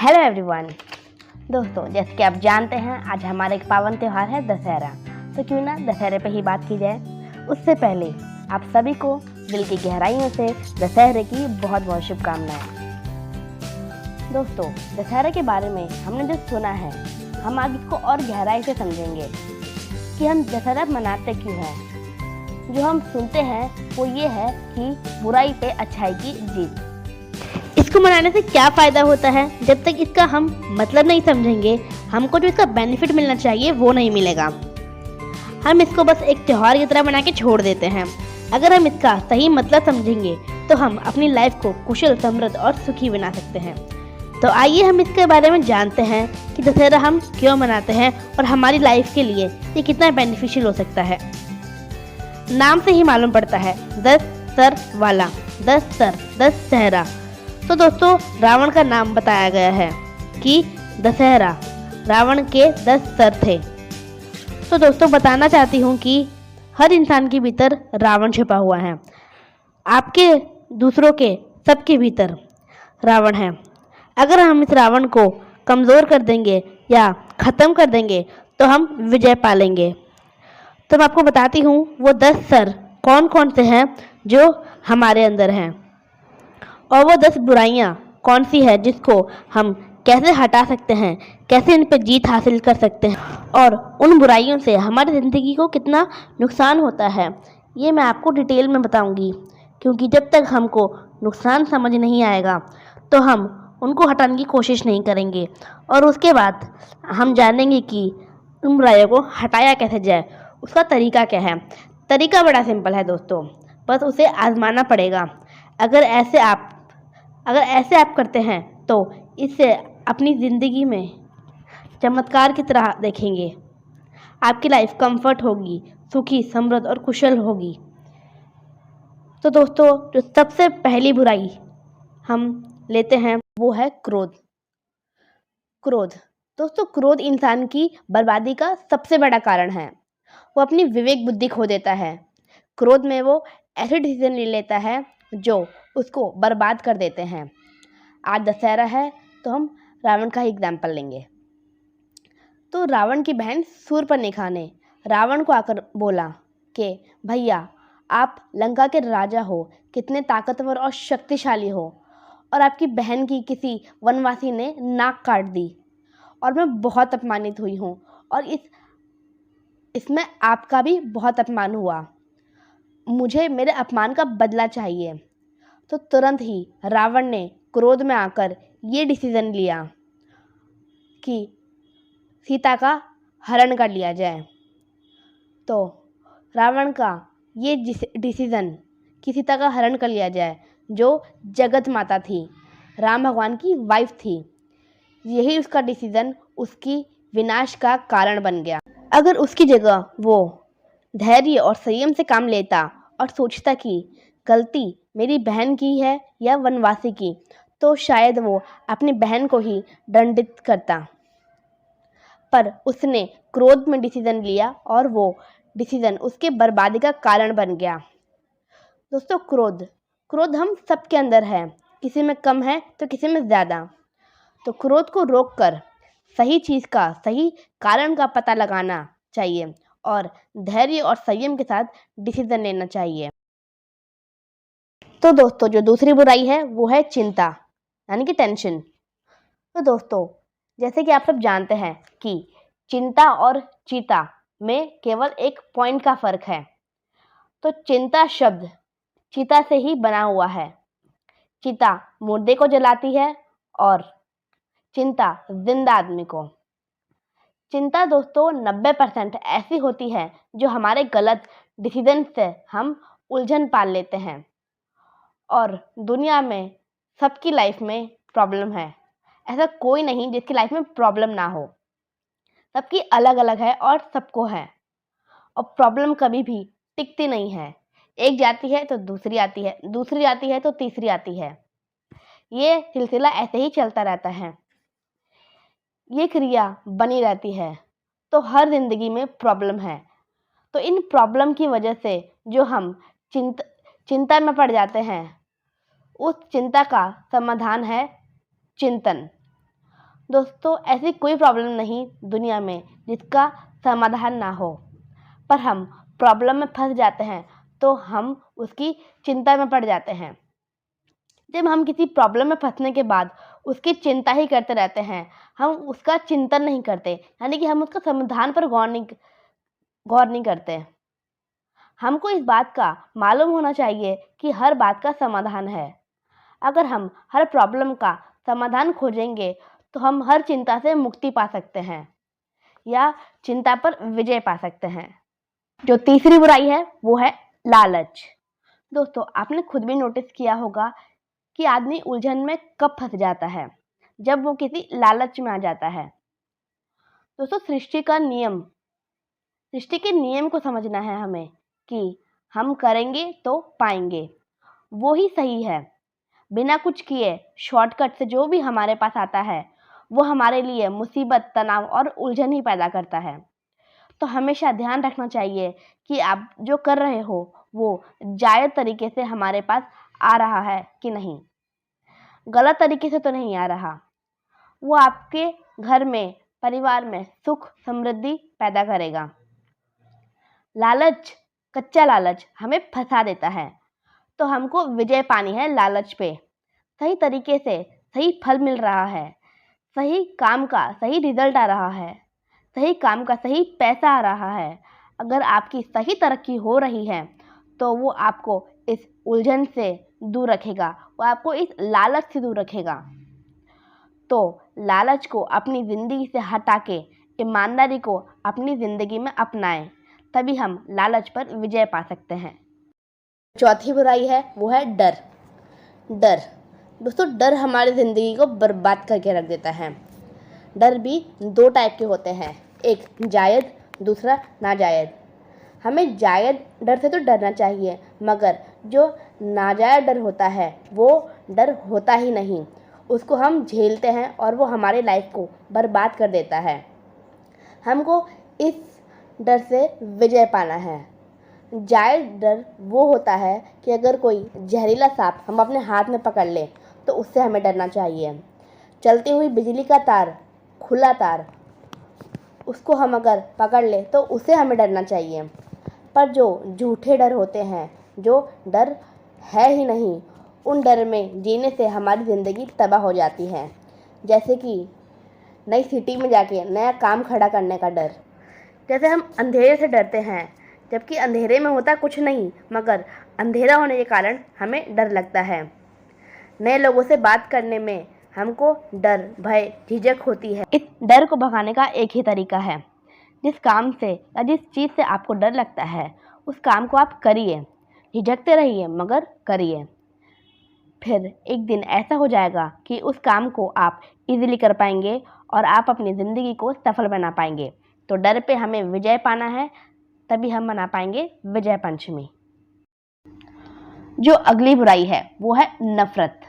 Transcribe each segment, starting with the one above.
Hello everyone. दोस्तों, जैसे कि आप जानते हैं आज हमारा एक पावन त्यौहार है दशहरा। तो क्यों ना दशहरे पे ही बात की जाए। उससे पहले आप सभी को दिल की गहराइयों से दशहरे की बहुत बहुत शुभकामनाएं। दोस्तों, दशहरे के बारे में हमने जो सुना है हम आगे इसको और गहराई से समझेंगे कि हम दशहरा मनाते क्यों हैं। जो हम सुनते हैं वो ये है कि बुराई पे अच्छाई की जीत। इसको मनाने से क्या फ़ायदा होता है, जब तक इसका हम मतलब नहीं समझेंगे हमको जो इसका बेनिफिट मिलना चाहिए वो नहीं मिलेगा। हम इसको बस एक त्यौहार की तरह बना के छोड़ देते हैं। अगर हम इसका सही मतलब समझेंगे तो हम अपनी लाइफ को कुशल, समृद्ध और सुखी बना सकते हैं। तो आइए हम इसके बारे में जानते हैं कि दशहरा हम क्यों मनाते हैं और हमारी लाइफ के लिए ये कितना बेनिफिशियल हो सकता है। नाम से ही मालूम पड़ता है, 10 सर वाला, 10 सर 10 सहरा। तो दोस्तों, रावण का नाम बताया गया है कि दशहरा, रावण के 10 सर थे। तो दोस्तों, बताना चाहती हूँ कि हर इंसान के भीतर रावण छिपा हुआ है। आपके, दूसरों के, सबके भीतर रावण है। अगर हम इस रावण को कमज़ोर कर देंगे या ख़त्म कर देंगे तो हम विजय पालेंगे। तो मैं आपको बताती हूँ वो 10 सर कौन कौन से हैं जो हमारे अंदर हैं, और वो 10 बुराइयाँ कौन सी है जिसको हम कैसे हटा सकते हैं, कैसे इन पर जीत हासिल कर सकते हैं, और उन बुराइयों से हमारी ज़िंदगी को कितना नुकसान होता है ये मैं आपको डिटेल में बताऊंगी। क्योंकि जब तक हमको नुकसान समझ नहीं आएगा तो हम उनको हटाने की कोशिश नहीं करेंगे, और उसके बाद हम जानेंगे कि उन बुराइयों को हटाया कैसे जाए, उसका तरीका क्या है। तरीका बड़ा सिंपल है दोस्तों, बस उसे आजमाना पड़ेगा। अगर ऐसे आप करते हैं तो इससे अपनी ज़िंदगी में चमत्कार की तरह देखेंगे। आपकी लाइफ कंफर्ट होगी, सुखी, समृद्ध और कुशल होगी। तो दोस्तों, जो सबसे पहली बुराई हम लेते हैं वो है क्रोध। क्रोध दोस्तों, क्रोध इंसान की बर्बादी का सबसे बड़ा कारण है। वो अपनी विवेक बुद्धि खो देता है। क्रोध में वो ऐसे डिसीजन ले लेता है जो उसको बर्बाद कर देते हैं। आज दशहरा है तो हम रावण का ही एग्जाम्पल लेंगे। तो रावण की बहन शूर्पणखा ने रावण को आकर बोला कि भैया, आप लंका के राजा हो, कितने ताकतवर और शक्तिशाली हो, और आपकी बहन की किसी वनवासी ने नाक काट दी और मैं बहुत अपमानित हुई हूँ, और इसमें आपका भी बहुत अपमान हुआ। मुझे मेरे अपमान का बदला चाहिए। तो तुरंत ही रावण ने क्रोध में आकर ये डिसीजन लिया कि सीता का हरण कर लिया जाए। तो रावण का ये डिसीजन कि सीता का हरण कर लिया जाए, जो जगत माता थी, राम भगवान की वाइफ थी, यही उसका डिसीजन उसकी विनाश का कारण बन गया। अगर उसकी जगह वो धैर्य और संयम से काम लेता और सोचता कि गलती मेरी बहन की है या वनवासी की, तो शायद वो अपनी बहन को ही दंडित करता। पर उसने क्रोध में डिसीजन लिया और वो डिसीजन उसके बर्बादी का कारण बन गया। दोस्तों, क्रोध हम सबके अंदर है, किसी में कम है तो किसी में ज़्यादा। तो क्रोध को रोककर सही चीज़ का, सही कारण का पता लगाना चाहिए और धैर्य और संयम के साथ डिसीजन लेना चाहिए। तो दोस्तों, जो दूसरी बुराई है वो है चिंता, यानी कि टेंशन। तो दोस्तों, जैसे कि आप सब जानते हैं कि चिंता और चीता में केवल एक पॉइंट का फर्क है। तो चिंता शब्द चीता से ही बना हुआ है। चीता मुर्दे को जलाती है और चिंता जिंदा आदमी को। चिंता दोस्तों 90% ऐसी होती है जो हमारे गलत डिसीजन से हम उलझन पाल लेते हैं, और दुनिया में सबकी लाइफ में प्रॉब्लम है। ऐसा कोई नहीं जिसकी लाइफ में प्रॉब्लम ना हो। सबकी अलग अलग है और सबको है, और प्रॉब्लम कभी भी टिकती नहीं है। एक जाती है तो दूसरी आती है, दूसरी आती है तो तीसरी आती है। ये सिलसिला ऐसे ही चलता रहता है, ये क्रिया बनी रहती है। तो हर जिंदगी में प्रॉब्लम है। तो इन प्रॉब्लम की वजह से जो हम चिंता में पड़ जाते हैं, उस चिंता का समाधान है चिंतन। दोस्तों, ऐसी कोई प्रॉब्लम नहीं दुनिया में जिसका समाधान ना हो, पर हम प्रॉब्लम में फंस जाते हैं तो हम उसकी चिंता में पड़ जाते हैं। जब हम किसी प्रॉब्लम में फंसने के बाद उसकी चिंता ही करते रहते हैं, हम उसका चिंतन नहीं करते, यानी कि हम उसका समाधान पर गौर नहीं करते। हमको इस बात का मालूम होना चाहिए कि हर बात का समाधान है। अगर हम हर प्रॉब्लम का समाधान खोजेंगे तो हम हर चिंता से मुक्ति पा सकते हैं या चिंता पर विजय पा सकते हैं। जो तीसरी बुराई है वो है लालच। दोस्तों, आपने खुद भी नोटिस किया होगा कि आदमी उलझन में कब फंस जाता है, जब वो किसी लालच में आ जाता है। दोस्तों, सृष्टि के नियम को समझना है हमें कि हम करेंगे तो पाएंगे, वो ही सही है। बिना कुछ किए शॉर्टकट से जो भी हमारे पास आता है वो हमारे लिए मुसीबत, तनाव और उलझन ही पैदा करता है। तो हमेशा ध्यान रखना चाहिए कि आप जो कर रहे हो वो जायज़ तरीके से हमारे पास आ रहा है कि नहीं, गलत तरीके से तो नहीं आ रहा। वो आपके घर में, परिवार में सुख समृद्धि पैदा करेगा। कच्चा लालच हमें फंसा देता है, तो हमको विजय पानी है लालच पे। सही तरीके से सही फल मिल रहा है, सही काम का सही रिजल्ट आ रहा है, सही काम का सही पैसा आ रहा है, अगर आपकी सही तरक्की हो रही है तो वो आपको इस उलझन से दूर रखेगा, वो आपको इस लालच से दूर रखेगा। तो लालच को अपनी ज़िंदगी से हटा के ईमानदारी को अपनी ज़िंदगी में अपनाएं, तभी हम लालच पर विजय पा सकते हैं। चौथी बुराई है वो है डर। डर दोस्तों, डर हमारी ज़िंदगी को बर्बाद करके रख देता है। डर भी दो टाइप के होते हैं, एक जायज़, दूसरा नाजायज़। हमें जायज़ डर से तो डरना चाहिए, मगर जो नाजायज़ डर होता है वो डर होता ही नहीं, उसको हम झेलते हैं और वो हमारी लाइफ को बर्बाद कर देता है। हमको इस डर से विजय पाना है। जायज़ डर वो होता है कि अगर कोई जहरीला सांप हम अपने हाथ में पकड़ लें तो उससे हमें डरना चाहिए। चलती हुई बिजली का तार, खुला तार, उसको हम अगर पकड़ लें तो उससे हमें डरना चाहिए। पर जो झूठे डर होते हैं, जो डर है ही नहीं, उन डर में जीने से हमारी ज़िंदगी तबाह हो जाती है। जैसे कि नई सिटी में जाके नया काम खड़ा करने का डर। जैसे हम अंधेरे से डरते हैं, जबकि अंधेरे में होता कुछ नहीं, मगर अंधेरा होने के कारण हमें डर लगता है। नए लोगों से बात करने में हमको डर, भय, झिझक होती है। इस डर को भगाने का एक ही तरीका है, जिस काम से या जिस चीज़ से आपको डर लगता है उस काम को आप करिए, झिझकते रहिए मगर करिए। फिर एक दिन ऐसा हो जाएगा कि उस काम को आप इजीली कर पाएंगे और आप अपनी ज़िंदगी को सफल बना पाएंगे। तो डर पे हमें विजय पाना है, तभी हम मना पाएंगे विजय पंचमी। जो अगली बुराई है वो है नफ़रत।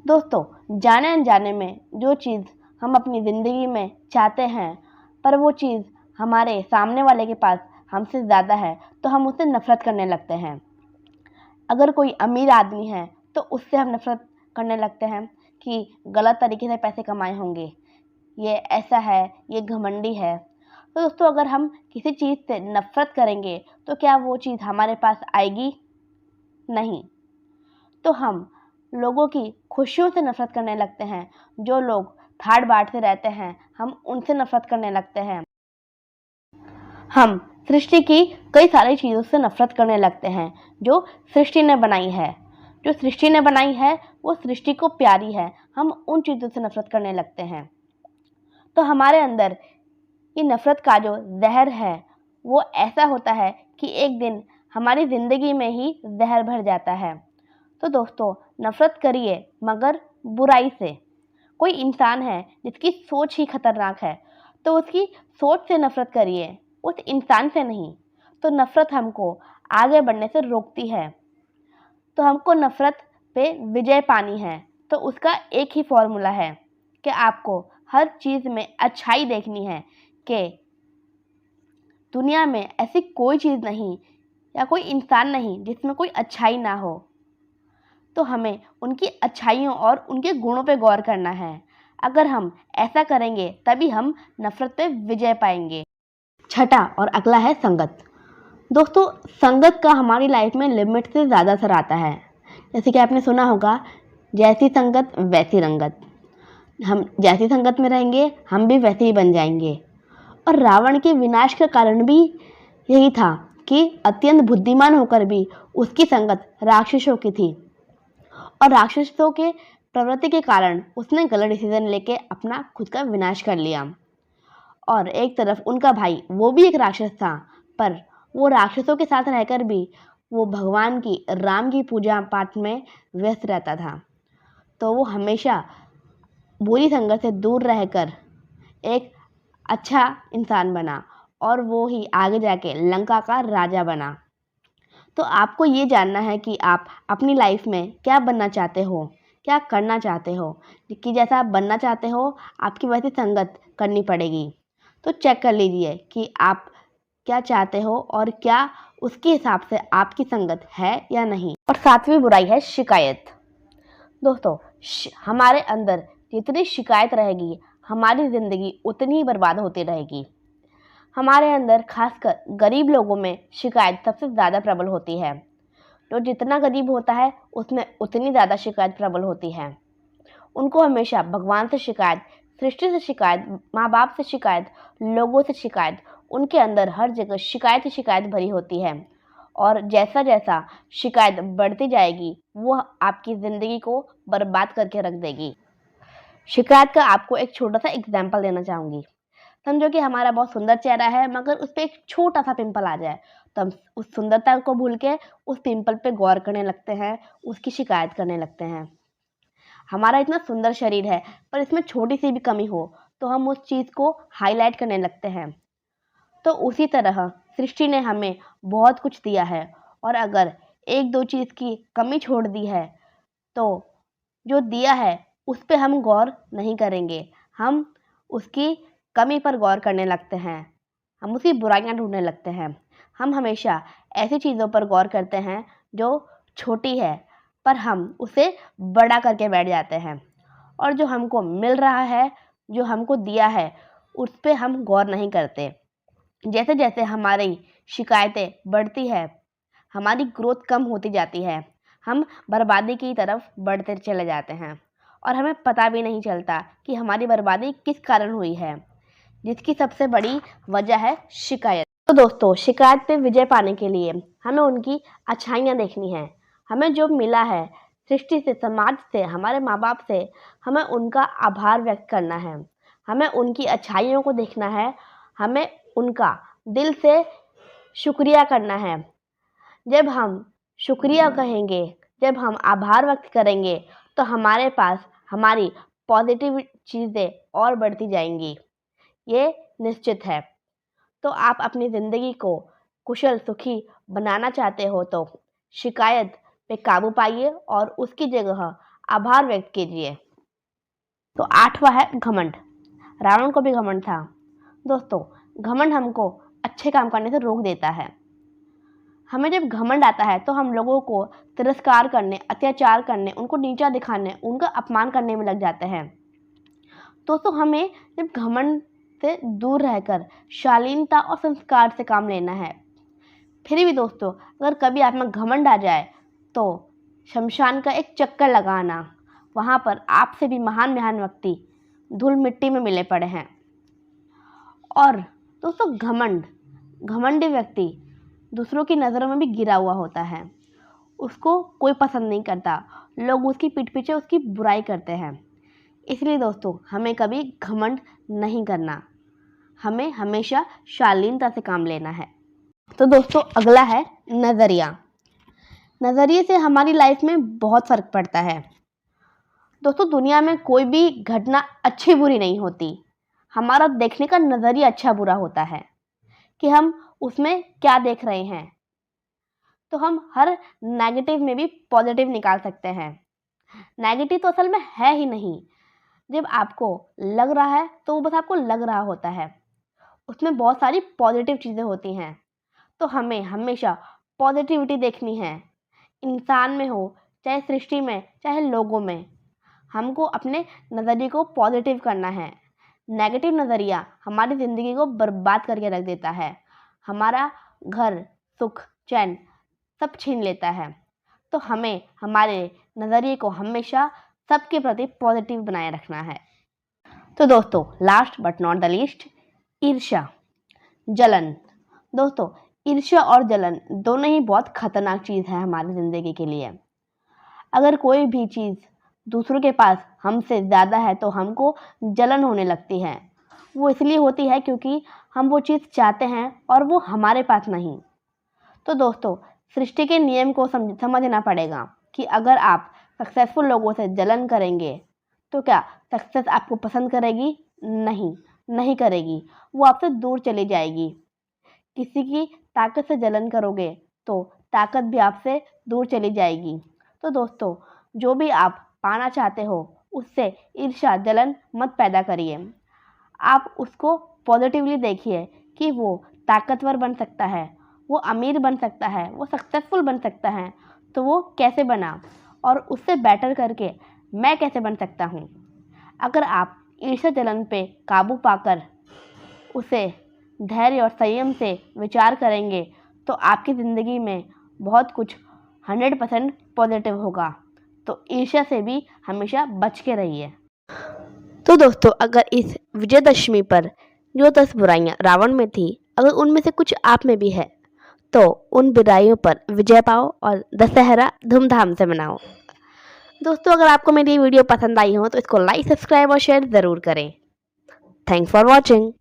दोस्तों, जाने अनजाने में जो चीज़ हम अपनी ज़िंदगी में चाहते हैं पर वो चीज़ हमारे सामने वाले के पास हमसे ज़्यादा है तो हम उससे नफ़रत करने लगते हैं। अगर कोई अमीर आदमी है तो उससे हम नफ़रत करने लगते हैं कि गलत तरीके से पैसे कमाए होंगे, ये ऐसा है, ये घमंडी है। तो दोस्तों, अगर हम किसी चीज़ से नफ़रत करेंगे तो क्या वो चीज़ हमारे पास आएगी? नहीं। तो हम लोगों की खुशियों से नफ़रत करने लगते हैं। जो लोग ठाट बाट से रहते हैं हम उनसे नफ़रत करने लगते हैं। हम सृष्टि की कई सारी चीज़ों से नफ़रत करने लगते हैं जो सृष्टि ने बनाई है। जो सृष्टि ने बनाई है वो सृष्टि को प्यारी है, हम उन चीज़ों से नफ़रत करने लगते हैं। तो हमारे अंदर ये नफ़रत का जो ज़हर है वो ऐसा होता है कि एक दिन हमारी ज़िंदगी में ही ज़हर भर जाता है। तो दोस्तों, नफ़रत करिए मगर बुराई से। कोई इंसान है जिसकी सोच ही खतरनाक है तो उसकी सोच से नफ़रत करिए, उस इंसान से नहीं। तो नफ़रत हमको आगे बढ़ने से रोकती है। तो हमको नफ़रत पे विजय पानी है, तो उसका एक ही फॉर्मूला है कि आपको हर चीज़ में अच्छाई देखनी है कि दुनिया में ऐसी कोई चीज़ नहीं या कोई इंसान नहीं जिसमें कोई अच्छाई ना हो। तो हमें उनकी अच्छाइयों और उनके गुणों पे गौर करना है। अगर हम ऐसा करेंगे तभी हम नफरत पे विजय पाएंगे। छठा और अगला है संगत। दोस्तों, संगत का हमारी लाइफ में लिमिट से ज़्यादा असर आता है। जैसे कि आपने सुना होगा, जैसी संगत वैसी रंगत। हम जैसी संगत में रहेंगे हम भी वैसे ही बन जाएंगे। और रावण के विनाश का कारण भी यही था कि अत्यंत बुद्धिमान होकर भी उसकी संगत राक्षसों की थी, और राक्षसों के प्रवृत्ति के कारण उसने गलत डिसीजन लेके अपना खुद का विनाश कर लिया। और एक तरफ उनका भाई, वो भी एक राक्षस था, पर वो राक्षसों के साथ रहकर भी वो भगवान की, राम की पूजा पाठ में व्यस्त रहता था। तो वो हमेशा बुरी संगत से दूर रहकर एक अच्छा इंसान बना, और वो ही आगे जाके लंका का राजा बना। तो आपको ये जानना है कि आप अपनी लाइफ में क्या बनना चाहते हो, क्या करना चाहते हो। कि जैसा आप बनना चाहते हो आपकी वैसी संगत करनी पड़ेगी। तो चेक कर लीजिए कि आप क्या चाहते हो और क्या उसके हिसाब से आपकी संगत है या नहीं। और सातवीं बुराई है शिकायत। दोस्तों, हमारे अंदर जितनी शिकायत रहेगी हमारी ज़िंदगी उतनी ही बर्बाद होती रहेगी। हमारे अंदर खासकर गरीब लोगों में शिकायत सबसे ज़्यादा प्रबल होती है। तो जितना गरीब होता है उसमें उतनी ज़्यादा शिकायत प्रबल होती है। उनको हमेशा भगवान से शिकायत, सृष्टि से शिकायत, माँ बाप से शिकायत, लोगों से शिकायत, उनके अंदर हर जगह शिकायत ही शिकायत भरी होती है। और जैसा जैसा शिकायत बढ़ती जाएगी वो आपकी ज़िंदगी को बर्बाद करके रख देगी। शिकायत का आपको एक छोटा सा एग्जाम्पल देना चाहूँगी। समझो कि हमारा बहुत सुंदर चेहरा है, मगर उस पर एक छोटा सा पिंपल आ जाए तो हम उस सुंदरता को भूल के उस पिंपल पे गौर करने लगते हैं, उसकी शिकायत करने लगते हैं। हमारा इतना सुंदर शरीर है पर इसमें छोटी सी भी कमी हो तो हम उस चीज़ को हाईलाइट करने लगते हैं। तो उसी तरह सृष्टि ने हमें बहुत कुछ दिया है, और अगर एक दो चीज़ की कमी छोड़ दी है तो जो दिया है उस पर हम गौर नहीं करेंगे, हम उसकी कमी पर गौर करने लगते हैं, हम उसकी बुराइयां ढूंढने लगते हैं। हम हमेशा ऐसी चीज़ों पर गौर करते हैं जो छोटी है, पर हम उसे बड़ा करके बैठ जाते हैं। और जो हमको मिल रहा है, जो हमको दिया है, उस पर हम गौर नहीं करते। जैसे जैसे हमारी शिकायतें बढ़ती है हमारी ग्रोथ कम होती जाती है, हम बर्बादी की तरफ बढ़ते चले जाते हैं, और हमें पता भी नहीं चलता कि हमारी बर्बादी किस कारण हुई है, जिसकी सबसे बड़ी वजह है शिकायत। तो दोस्तों, शिकायत पे विजय पाने के लिए हमें उनकी अच्छाइयाँ देखनी है। हमें जो मिला है सृष्टि से, समाज से, हमारे माँ बाप से, हमें उनका आभार व्यक्त करना है, हमें उनकी अच्छाइयों को देखना है, हमें उनका दिल से शुक्रिया करना है। जब हम शुक्रिया कहेंगे, जब हम आभार व्यक्त करेंगे तो हमारे पास हमारी पॉजिटिव चीज़ें और बढ़ती जाएंगी, ये निश्चित है। तो आप अपनी ज़िंदगी को कुशल सुखी बनाना चाहते हो तो शिकायत पे काबू पाइए और उसकी जगह आभार व्यक्त कीजिए। तो आठवां है घमंड। रावण को भी घमंड था। दोस्तों, घमंड हमको अच्छे काम करने से रोक देता है। हमें जब घमंड आता है तो हम लोगों को तिरस्कार करने, अत्याचार करने, उनको नीचा दिखाने, उनका अपमान करने में लग जाते हैं। दोस्तों, हमें जब घमंड से दूर रहकर शालीनता और संस्कार से काम लेना है। फिर भी दोस्तों, अगर कभी आप में घमंड आ जाए तो शमशान का एक चक्कर लगाना, वहाँ पर आपसे भी महान महान व्यक्ति धूल मिट्टी में मिले पड़े हैं। और दोस्तों, घमंडी व्यक्ति दूसरों की नज़रों में भी गिरा हुआ होता है, उसको कोई पसंद नहीं करता, लोग उसकी पीठ पीछे उसकी बुराई करते हैं। इसलिए दोस्तों, हमें कभी घमंड नहीं करना, हमें हमेशा शालीनता से काम लेना है। तो दोस्तों, अगला है नज़रिया। नज़रिए से हमारी लाइफ में बहुत फ़र्क पड़ता है। दोस्तों, दुनिया में कोई भी घटना अच्छी बुरी नहीं होती, हमारा देखने का नज़रिया अच्छा बुरा होता है कि हम उसमें क्या देख रहे हैं। तो हम हर नेगेटिव में भी पॉजिटिव निकाल सकते हैं। नेगेटिव तो असल में है ही नहीं, जब आपको लग रहा है तो वो बस आपको लग रहा होता है, उसमें बहुत सारी पॉजिटिव चीज़ें होती हैं। तो हमें हमेशा पॉजिटिविटी देखनी है, इंसान में हो चाहे सृष्टि में चाहे लोगों में। हमको अपने नज़रिए को पॉजिटिव करना है। नेगेटिव नज़रिया हमारी ज़िंदगी को बर्बाद करके रख देता है, हमारा घर, सुख, चैन सब छीन लेता है। तो हमें हमारे नज़रिए को हमेशा सबके प्रति पॉजिटिव बनाए रखना है। तो दोस्तों, last but not the least, ईर्ष्या, जलन। दोस्तों, ईर्ष्या और जलन दोनों ही बहुत खतरनाक चीज़ है हमारी ज़िंदगी के लिए। अगर कोई भी चीज़ दूसरों के पास हमसे ज़्यादा है तो हमको जलन होने लगती है। वो इसलिए होती है क्योंकि हम वो चीज़ चाहते हैं और वो हमारे पास नहीं। तो दोस्तों, सृष्टि के नियम को समझना पड़ेगा कि अगर आप सक्सेसफुल लोगों से जलन करेंगे तो क्या सक्सेस आपको पसंद करेगी? नहीं करेगी, वो आपसे दूर चली जाएगी। किसी की ताकत से जलन करोगे तो ताकत भी आपसे दूर चली जाएगी। तो दोस्तों, जो भी आप पाना चाहते हो उससे ईर्ष्या, जलन मत पैदा करिए। आप उसको पॉजिटिवली देखिए कि वो ताकतवर बन सकता है, वो अमीर बन सकता है, वो सक्सेसफुल बन सकता है। तो वो कैसे बना और उससे बेटर करके मैं कैसे बन सकता हूँ। अगर आप ईर्ष्या, जलन पे काबू पाकर उसे धैर्य और संयम से विचार करेंगे तो आपकी ज़िंदगी में बहुत कुछ 100% पॉजिटिव होगा। तो ईर्ष्या से भी हमेशा बच के रहिए। तो दोस्तों, अगर इस विजयदशमी पर जो 10 बुराइयां रावण में थी, अगर उनमें से कुछ आप में भी है तो उन बुराइयों पर विजय पाओ और दशहरा धूमधाम से मनाओ। दोस्तों, अगर आपको मेरी वीडियो पसंद आई हो तो इसको लाइक, सब्सक्राइब और शेयर ज़रूर करें। Thanks for watching.